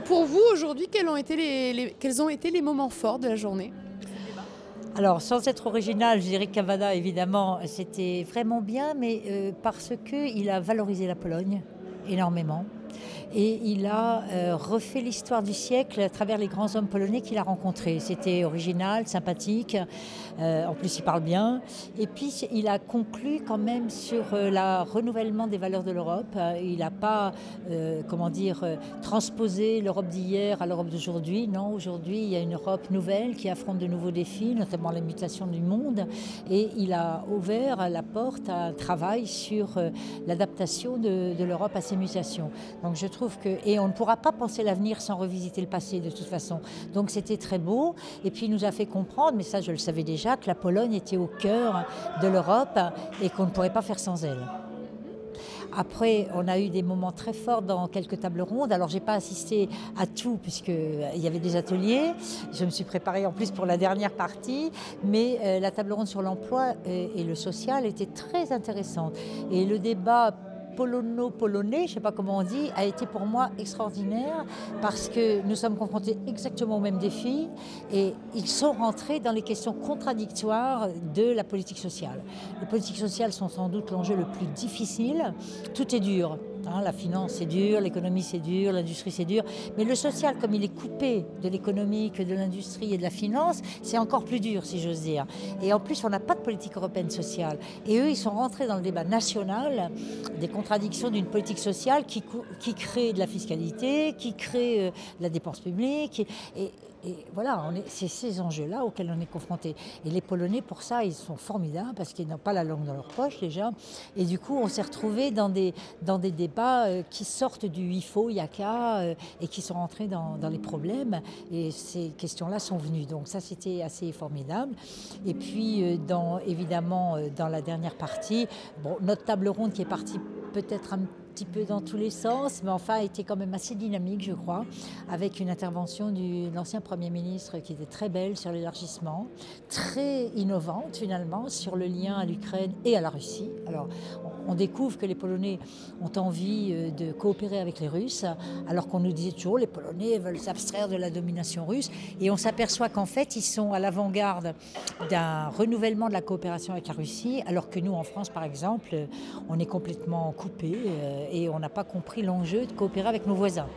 Pour vous, aujourd'hui, quels ont été les moments forts de la journée? Alors, sans être original, je dirais que Cavada, évidemment, c'était vraiment bien, mais parce qu'il a valorisé la Pologne énormément. Et il a refait l'histoire du siècle à travers les grands hommes polonais qu'il a rencontrés. C'était original, sympathique, en plus il parle bien. Et puis il a conclu quand même sur le renouvellement des valeurs de l'Europe. Il n'a pas, transposé l'Europe d'hier à l'Europe d'aujourd'hui. Non, aujourd'hui il y a une Europe nouvelle qui affronte de nouveaux défis, notamment les mutations du monde. Et il a ouvert la porte à un travail sur l'adaptation de l'Europe à ces mutations. Donc je trouve que, et on ne pourra pas penser l'avenir sans revisiter le passé de toute façon. Donc c'était très beau. Et puis il nous a fait comprendre, mais ça je le savais déjà, que la Pologne était au cœur de l'Europe et qu'on ne pourrait pas faire sans elle. Après, on a eu des moments très forts dans quelques tables rondes. Alors, j'ai pas assisté à tout puisqu'il y avait des ateliers. Je me suis préparée en plus pour la dernière partie. Mais la table ronde sur l'emploi et le social était très intéressante. Et le débat polono-polonais, je ne sais pas comment on dit, a été pour moi extraordinaire parce que nous sommes confrontés exactement aux mêmes défis et ils sont rentrés dans les questions contradictoires de la politique sociale. Les politiques sociales sont sans doute l'enjeu le plus difficile. Tout est dur. La finance c'est dur, l'économie c'est dur, l'industrie c'est dur, mais le social, comme il est coupé de l'économique, de l'industrie et de la finance, c'est encore plus dur si j'ose dire. Et en plus on n'a pas de politique européenne sociale. Et eux ils sont rentrés dans le débat national des contradictions d'une politique sociale qui crée de la fiscalité, qui crée de la dépense publique. Et voilà, c'est ces enjeux-là auxquels on est confronté. Et les Polonais, pour ça, ils sont formidables parce qu'ils n'ont pas la langue dans leur poche déjà. Et du coup, on s'est retrouvés dans des débats qui sortent du il faut, il y a qu'à, et qui sont rentrés dans les problèmes. Et ces questions-là sont venues. Donc ça, c'était assez formidable. Et puis, évidemment, dans la dernière partie, bon, notre table ronde qui est partie peut-être un petit peu dans tous les sens, mais enfin était quand même assez dynamique, je crois, avec une intervention de l'ancien Premier ministre qui était très belle sur l'élargissement, très innovante finalement sur le lien à l'Ukraine et à la Russie. Alors, on découvre que les Polonais ont envie de coopérer avec les Russes, alors qu'on nous disait toujours les Polonais veulent s'abstraire de la domination russe, et on s'aperçoit qu'en fait ils sont à l'avant-garde d'un renouvellement de la coopération avec la Russie, alors que nous en France par exemple, on est complètement coupé et on n'a pas compris l'enjeu de coopérer avec nos voisins.